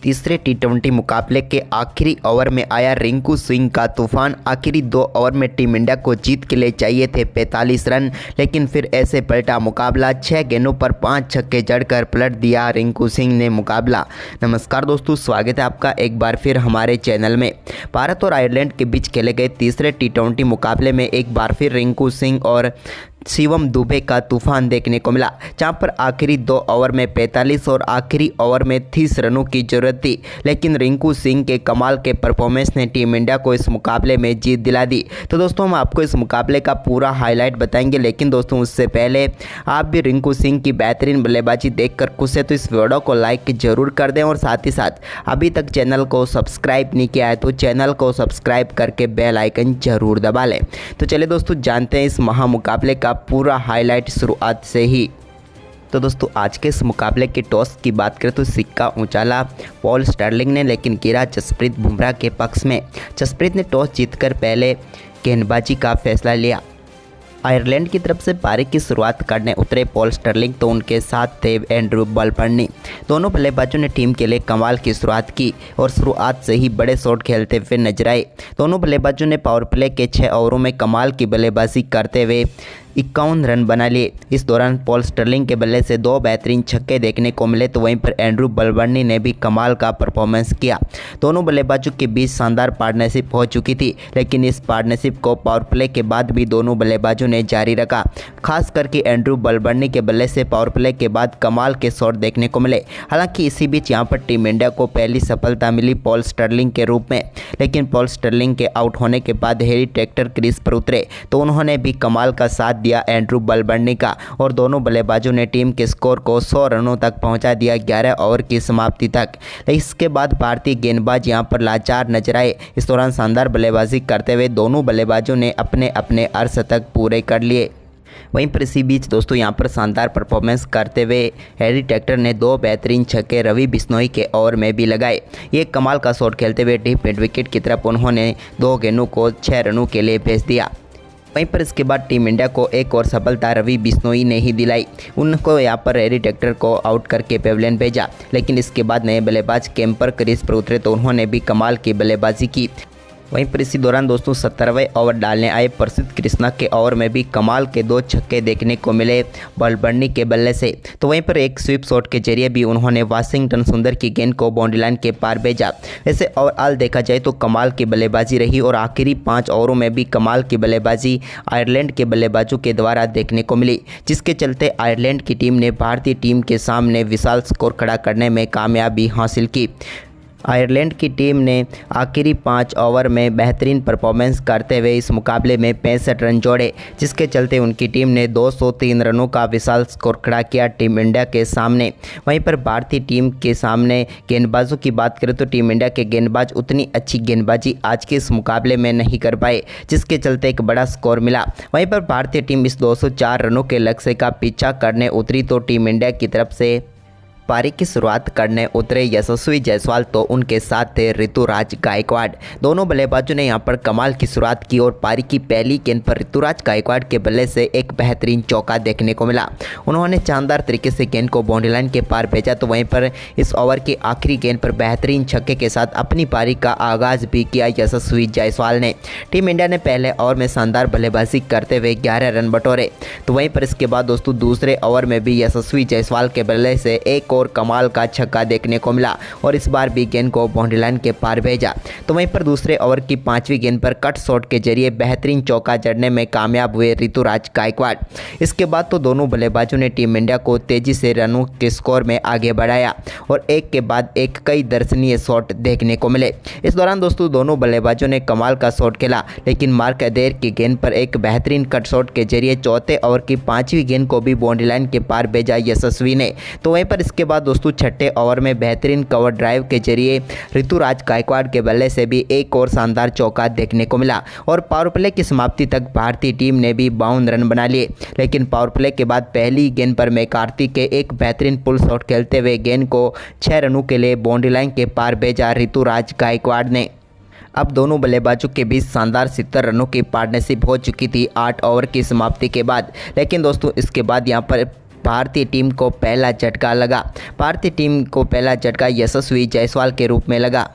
तीसरे टी20 मुकाबले के आखिरी ओवर में आया रिंकू सिंह का तूफान। आखिरी 2 ओवर में टीम इंडिया को जीत के लिए चाहिए थे 45 रन, लेकिन फिर ऐसे पलटा मुकाबला। 6 गेंदों पर 5 छक्के जड़कर पलट दिया रिंकू सिंह ने मुकाबला। नमस्कार दोस्तों, स्वागत है आपका एक बार फिर हमारे चैनल में। भारत और आयरलैंड के बीच खेले गए तीसरे टी20 मुकाबले में एक बार फिर रिंकू सिंह और शिवम दुबे का तूफान देखने को मिला, जहां पर आखिरी 2 ओवर में 45 और आखिरी ओवर में 30 रनों की जरूरत थी, लेकिन रिंकू सिंह के कमाल के परफॉर्मेंस ने टीम इंडिया को इस मुकाबले में जीत दिला दी। तो दोस्तों, हम आपको इस मुकाबले का पूरा हाईलाइट बताएंगे, लेकिन दोस्तों उससे पहले आप भी रिंकू सिंह की बेहतरीन बल्लेबाजी देखकर खुश है तो इस वीडियो को लाइक जरूर कर दें और साथ ही साथ अभी तक चैनल को सब्सक्राइब नहीं किया है तो चैनल को सब्सक्राइब करके बेल आइकन जरूर दबा लें। तो चलिए दोस्तों, जानते हैं इस महामुकाबले का पूरा हाईलाइट शुरुआत से ही। तो दोस्तों, आज के इस मुकाबले के टॉस की बात करें तो सिक्का उछाला पॉल स्टर्लिंग ने, लेकिन गिरा जसप्रीत बुमराह के पक्ष में। जसप्रीत ने टॉस जीतकर पहले गेंदबाजी का फैसला लिया। आयरलैंड की तरफ से पारी की शुरुआत करने उतरे पॉल स्टर्लिंग, तो उनके साथ थे एंड्रू बलबर्नी। दोनों बल्लेबाजों ने टीम के लिए कमाल की शुरुआत की और शुरुआत से ही बड़े शॉट खेलते हुए नजर आए। दोनों बल्लेबाजों ने पावर प्ले के 6 ओवरों में कमाल की बल्लेबाजी करते हुए 51 रन बना लिए। इस दौरान पॉल स्टर्लिंग के बल्ले से 2 बेहतरीन छक्के देखने को मिले, तो वहीं पर एंड्रू बलबर्नी ने भी कमाल का परफॉर्मेंस किया। दोनों बल्लेबाजों के बीच शानदार पार्टनरशिप हो चुकी थी, लेकिन इस पार्टनरशिप को पावर प्ले के बाद भी दोनों बल्लेबाजों ने जारी रखा। खास करके एंड्रू बलबर्नी के बल्ले से पावर प्ले के बाद कमाल के शॉट देखने को मिले। हालांकि इसी बीच यहां पर टीम इंडिया को पहली सफलता मिली पॉल स्टर्लिंग के रूप में, लेकिन पॉल स्टर्लिंग के आउट होने के बाद हैरी टेक्टर क्रीज पर उतरे तो उन्होंने भी कमाल का साथ दिया एंड्रू बलबर्नी का, और दोनों बल्लेबाजों ने टीम के स्कोर को 100 रनों तक पहुंचा दिया 11 ओवर की समाप्ति तक। इसके बाद भारतीय गेंदबाज यहां पर लाचार नजर आए। इस दौरान शानदार बल्लेबाजी करते हुए दोनों बल्लेबाजों ने अपने अपने अर्धशतक पूरे कर लिए। वहीं पर इसी बीच दोस्तों यहां पर शानदार परफॉर्मेंस करते हुए हैरी टेक्टर ने 2 बेहतरीन छक्के रवि बिश्नोई के ओवर में भी लगाए। ये कमाल का शॉट खेलते हुए डीप मिड विकेट की तरफ उन्होंने 2 गेंदों को 6 रनों के लिए भेज दिया। वहीं पर इसके बाद टीम इंडिया को एक और सफलता रवि बिश्नोई ने ही दिलाई। उनको यहाँ पर हैरी टेक्टर को आउट करके पेविलियन भेजा, लेकिन इसके बाद नए बल्लेबाज कैम्पर क्रीज पर उतरे तो उन्होंने भी कमाल की बल्लेबाजी की। वहीं पर इसी दौरान दोस्तों 17वें ओवर डालने आए प्रसिद्ध कृष्णा के ओवर में भी कमाल के 2 छक्के देखने को मिले बलबर्नी के बल्ले से। तो वहीं पर एक स्वीप शॉट के जरिए भी उन्होंने वाशिंगटन सुंदर की गेंद को बाउंड्री लाइन के पार भेजा। वैसे ओवरऑल देखा जाए तो कमाल की बल्लेबाजी रही और आखिरी 5 ओवरों में भी कमाल की बल्लेबाजी आयरलैंड के बल्लेबाजों के द्वारा देखने को मिली, जिसके चलते आयरलैंड की टीम ने भारतीय टीम के सामने विशाल स्कोर खड़ा करने में कामयाबी हासिल की। आयरलैंड की टीम ने आखिरी 5 ओवर में बेहतरीन परफॉर्मेंस करते हुए इस मुकाबले में 65 रन जोड़े, जिसके चलते उनकी टीम ने 203 रनों का विशाल स्कोर खड़ा किया टीम इंडिया के सामने। वहीं पर भारतीय टीम के सामने गेंदबाजों की बात करें तो टीम इंडिया के गेंदबाज उतनी अच्छी गेंदबाजी आज के इस मुकाबले में नहीं कर पाए, जिसके चलते एक बड़ा स्कोर मिला। वहीं पर भारतीय टीम इस 204 रनों के लक्ष्य का पीछा करने उतरी तो टीम इंडिया की तरफ से पारी की शुरुआत करने उतरे यशस्वी जायसवाल, तो उनके साथ थे ऋतुराज गायकवाड़। दोनों बल्लेबाजों ने यहां पर कमाल की शुरुआत की और पारी की पहली गेंद पर ऋतुराज गायकवाड़ के बल्ले से एक बेहतरीन चौका देखने को मिला। उन्होंने शानदार तरीके से गेंद को बाउंड्री लाइन के पार भेजा, तो वहीं पर इस ओवर की आखिरी गेंद पर बेहतरीन छक्के के साथ अपनी पारी का आगाज भी किया यशस्वी जायसवाल ने। टीम इंडिया ने पहले ओवर में शानदार बल्लेबाजी करते हुए 11 रन बटोरे, तो वहीं पर इसके बाद दोस्तों दूसरे ओवर में भी यशस्वी जायसवाल के बल्ले से एक और कमाल का छक्का देखने को मिला और इस बार भी गेंद को बाउंड्री लाइन के पार भेजा। तो वहीं पर दूसरे ओवर की 5वीं गेंद पर कट शॉट के जरिए बेहतरीन चौका जड़ने में कामयाब हुए ऋतुराज गायकवाड़। इसके बाद तो दोनों बल्लेबाजों ने टीम इंडिया को तेजी से रनों के स्कोर में आगे बढ़ाया और एक के बाद एक कई दर्शनीय शॉट देखने को मिले। इस दौरान दोस्तों दोनों बल्लेबाजों ने कमाल का शॉट खेला, लेकिन मार्क अदेर की गेंद पर एक बेहतरीन कट शॉट के जरिए चौथे ओवर की 5वीं गेंद को भी बाउंड्री लाइन के पार भेजा यशस्वी ने। तो वहीं पर इसके बाद दोस्तों 6ठे ओवर में बेहतरीन कवर ड्राइव के जरिए ऋतुराज गायकवाड़ के बल्ले से भी एक और शानदार चौका देखने को मिला और पावर प्ले की समाप्ति तक भारतीय टीम ने भी 52 रन बना लिए। लेकिन पावर प्ले के बाद पहली गेंद पर मैकार्थी के एक बेहतरीन पुल शॉट खेलते हुए गेंद को 6 रनों के लिए बाउंड्री लाइन के पार भेजा ऋतुराज गायकवाड़ ने। अब दोनों बल्लेबाजों के बीच शानदार 70 रनों की पार्टनरशिप हो चुकी थी 8 ओवर की समाप्ति के बाद, लेकिन दोस्तों इसके बाद यहां पर भारतीय टीम को पहला झटका लगा। भारतीय टीम को पहला झटका यशस्वी जायसवाल के रूप में लगा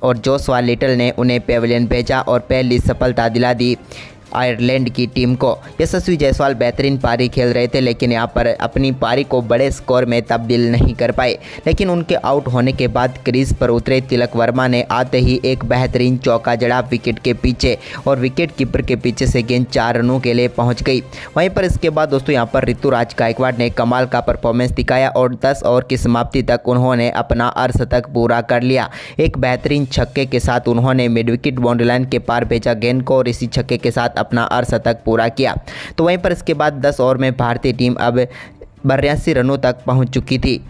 और जोशुआ लिटल ने उन्हें पेविलियन भेजा और पहली सफलता दिला दी आयरलैंड की टीम को। यशस्वी जायसवाल बेहतरीन पारी खेल रहे थे, लेकिन यहाँ पर अपनी पारी को बड़े स्कोर में तब्दील नहीं कर पाए। लेकिन उनके आउट होने के बाद क्रीज पर उतरे तिलक वर्मा ने आते ही एक बेहतरीन चौका जड़ा विकेट के पीछे और विकेट कीपर के पीछे से गेंद 4 रनों के लिए पहुँच गई। वहीं पर इसके बाद दोस्तों यहाँ पर ऋतुराज गायकवाड़ ने कमाल का परफॉर्मेंस दिखाया और 10 ओवर की समाप्ति तक उन्होंने अपना अर्धशतक पूरा कर लिया। एक बेहतरीन छक्के के साथ उन्होंने मिड विकेट बाउंड्री लाइन के पार भेजा गेंद को और इसी छक्के के साथ अपना अर्धशतक पूरा किया। तो वहीं पर इसके बाद 10 ओवर में भारतीय टीम अब 82 रनों तक पहुंच चुकी थी,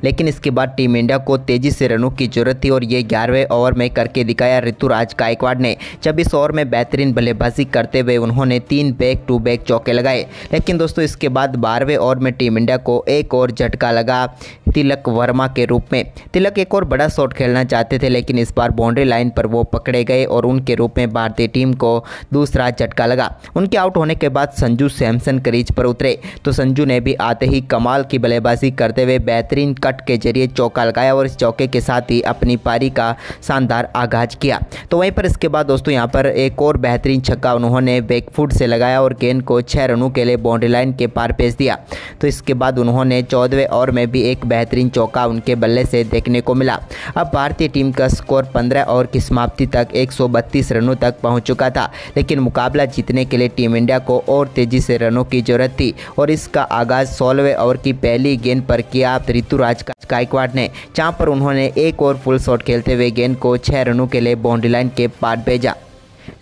लेकिन इसके बाद टीम इंडिया को तेज़ी से रनों की जरूरत थी और ये 11वें ओवर में करके दिखाया ऋतुराज गायकवाड़ ने। 26 ओवर में बेहतरीन बल्लेबाजी करते हुए उन्होंने 3 बैक टू बैक चौके लगाए। लेकिन दोस्तों इसके बाद 12वें ओवर में टीम इंडिया को एक और झटका लगा तिलक वर्मा के रूप में। तिलक एक और बड़ा शॉट खेलना चाहते थे, लेकिन इस बार बाउंड्री लाइन पर वो पकड़े गए और उनके रूप में भारतीय टीम को दूसरा झटका लगा। उनके आउट होने के बाद संजू सैमसन क्रीज पर उतरे तो संजू ने भी आते ही कमाल की बल्लेबाजी करते हुए बेहतरीन कट के जरिए चौका लगाया और इस चौके के साथ ही अपनी पारी का शानदार आगाज किया। तो वहीं पर इसके बाद दोस्तों यहाँ पर एक और बेहतरीन छक्का उन्होंने बैकफुट से लगाया और गेंद को 6 रनों के लिए बाउंड्री लाइन के पार भेज दिया। तो इसके बाद उन्होंने 14वें ओवर में भी एक बेहतरीन चौका उनके बल्ले से देखने को मिला। अब भारतीय टीम का स्कोर 15 ओवर की समाप्ति तक 132 रनों तक पहुँच चुका था, लेकिन मुकाबला जीतने के लिए टीम इंडिया को और तेजी से रनों की जरूरत थी और इसका आगाज 16वें ओवर की पहली गेंद पर किया ऋतुराज गायकवाड़ ने, जहां पर उन्होंने एक और फुल शॉट खेलते हुए गेंद को 6 रनों के लिए बाउंड्री लाइन के पार भेजा।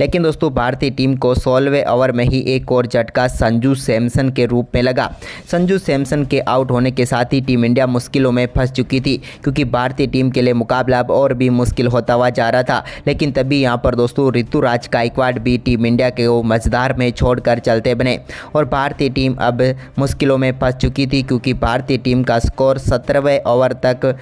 लेकिन दोस्तों भारतीय टीम को 16वें ओवर में ही एक और झटका संजू सैमसन के रूप में लगा। संजू सैमसन के आउट होने के साथ ही टीम इंडिया मुश्किलों में फंस चुकी थी, क्योंकि भारतीय टीम के लिए मुकाबला अब और भी मुश्किल होता हुआ जा रहा था। लेकिन तभी यहां पर दोस्तों ऋतुराज गायकवाड़ भी टीम इंडिया के मझधार में छोड़कर चलते बने और भारतीय टीम अब मुश्किलों में फंस चुकी थी, क्योंकि भारतीय टीम का स्कोर 17वें ओवर तक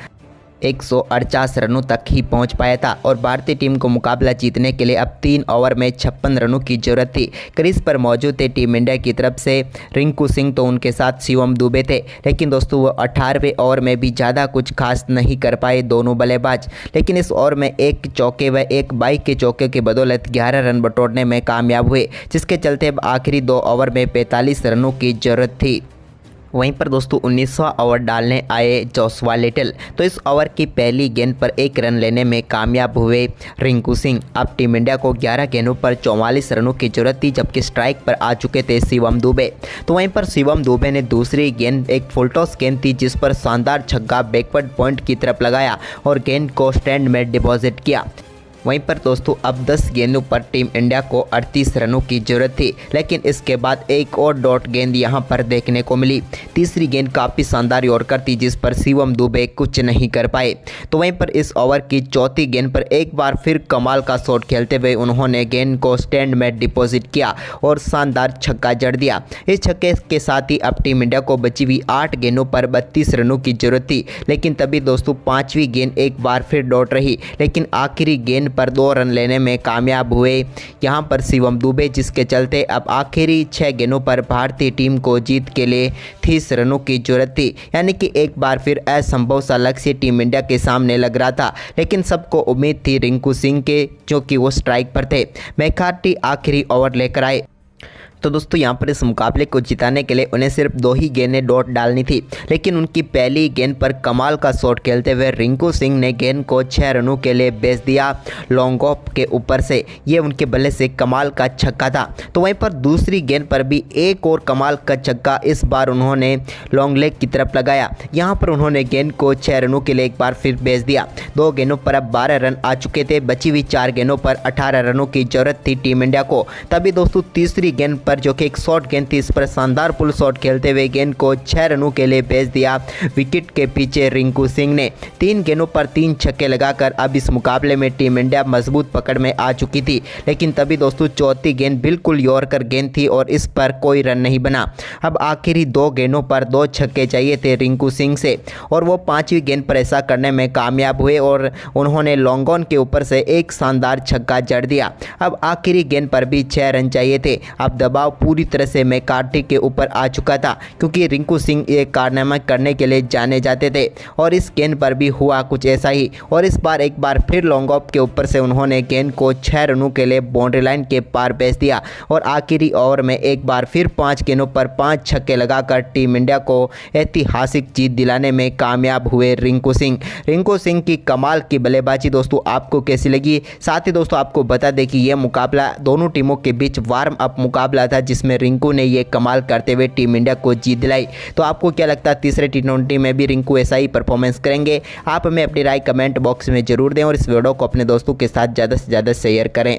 148 रनों तक ही पहुंच पाया था और भारतीय टीम को मुकाबला जीतने के लिए अब 3 ओवर में 56 रनों की जरूरत थी। क्रीज पर मौजूद थे टीम इंडिया की तरफ से रिंकू सिंह, तो उनके साथ शिवम दुबे थे। लेकिन दोस्तों वो 18वें ओवर में भी ज़्यादा कुछ खास नहीं कर पाए दोनों बल्लेबाज। लेकिन इस ओवर में एक चौके व एक बाइक के चौके की बदौलत 11 रन बटोरने में कामयाब हुए, जिसके चलते अब आखिरी 2 ओवर में 45 रनों की जरूरत थी। वहीं पर दोस्तों 19वां ओवर डालने आए जोशुआ लिटल, तो इस ओवर की पहली गेंद पर 1 रन लेने में कामयाब हुए रिंकू सिंह। अब टीम इंडिया को 11 गेंदों पर 44 रनों की जरूरत थी, जबकि स्ट्राइक पर आ चुके थे शिवम दुबे। तो वहीं पर शिवम दुबे ने दूसरी गेंद एक फुल टॉस गेंद थी, जिस पर शानदार छक्का बैकवर्ड पॉइंट की तरफ लगाया और गेंद को स्टैंड में डिपॉजिट किया। वहीं पर दोस्तों अब 10 गेंदों पर टीम इंडिया को 38 रनों की जरूरत थी, लेकिन इसके बाद एक और डॉट गेंद यहां पर देखने को मिली। तीसरी गेंद काफ़ी शानदार यॉर्कर थी, जिस पर शिवम दुबे कुछ नहीं कर पाए। तो वहीं पर इस ओवर की चौथी गेंद पर एक बार फिर कमाल का शॉट खेलते हुए उन्होंने गेंद को स्टैंड में डिपॉजिट किया और शानदार छक्का जड़ दिया। इस छक्के के साथ ही अब टीम इंडिया को बची हुई 8 गेंदों पर 32 रनों की जरूरत थी। लेकिन तभी दोस्तों 5वीं गेंद एक बार फिर डॉट रही, लेकिन आखिरी गेंद पर 2 रन लेने में कामयाब हुए यहां पर शिवम दुबे, जिसके चलते अब आखिरी 6 गेंदों पर भारतीय टीम को जीत के लिए 30 रनों की जरूरत थी। यानी कि एक बार फिर असंभव सा लक्ष्य टीम इंडिया के सामने लग रहा था, लेकिन सबको उम्मीद थी रिंकू सिंह के, जो कि वो स्ट्राइक पर थे। मैकार्टी आखिरी ओवर लेकर आए। तो दोस्तों यहाँ पर इस मुकाबले को जिताने के लिए उन्हें सिर्फ 2 ही गेंदें डॉट डालनी थी, लेकिन उनकी पहली गेंद पर कमाल का शॉट खेलते हुए रिंकू सिंह ने गेंद को 6 रनों के लिए भेज दिया लॉन्ग ऑफ के ऊपर से। ये उनके बल्ले से कमाल का छक्का था। तो वहीं पर दूसरी गेंद पर भी एक और कमाल का छक्का इस बार उन्होंने लॉन्ग लेग की तरफ लगाया। यहाँ पर उन्होंने गेंद को 6 रनों के लिए एक बार फिर भेज दिया। 2 गेंदों पर अब 12 रन आ चुके थे। बची हुई 4 गेंदों पर 18 रनों की जरूरत थी टीम इंडिया को। तभी दोस्तों तीसरी गेंद पर जो कि एक शॉर्ट गेंद थी, इस पर शानदार पुल शॉट खेलते हुए गेंद को 6 रनों के लिए भेज दिया विकेट के पीछे रिंकू सिंह ने। 3 गेंदों पर 3 छक्के लगाकर अब इस मुकाबले में टीम इंडिया मजबूत पकड़ में आ चुकी थी। लेकिन तभी दोस्तों चौथी गेंद बिल्कुल यॉर्कर गेंद थी और इस पर कोई रन नहीं बना। अब आखिरी 2 गेंदों पर 2 छक्के चाहिए थे रिंकू सिंह से और वो 5वीं गेंद पर ऐसा करने में कामयाब हुए और उन्होंने लॉन्ग ऑन के ऊपर से एक शानदार छक्का जड़ दिया। अब आखिरी गेंद पर भी 6 रन चाहिए थे। अब दबाव दबाव पूरी तरह से मैकार्थी के ऊपर आ चुका था, क्योंकि रिंकू सिंह ये कारनामा करने के लिए जाने जाते थे और इस गेंद पर भी हुआ कुछ ऐसा ही। और इस बार एक बार फिर लॉन्ग ऑफ के ऊपर से उन्होंने गेंद को 6 रनों के लिए बाउंड्री लाइन के पार भेज दिया और आखिरी ओवर में एक बार फिर 5 गेंदों पर 5 छक्के लगाकर टीम इंडिया को ऐतिहासिक जीत दिलाने में कामयाब हुए रिंकू सिंह की कमाल की बल्लेबाजी दोस्तों आपको कैसी लगी। साथ ही दोस्तों आपको बता दें कि यह मुकाबला दोनों टीमों के बीच वार्म अप मुकाबला था, जिसमें रिंकू ने यह कमाल करते हुए टीम इंडिया को जीत दिलाई। तो आपको क्या लगता है तीसरे T20 में भी रिंकू ऐसा ही परफॉर्मेंस करेंगे? आप हमें अपनी राय कमेंट बॉक्स में जरूर दें और इस वीडियो को अपने दोस्तों के साथ ज़्यादा से ज़्यादा शेयर करें।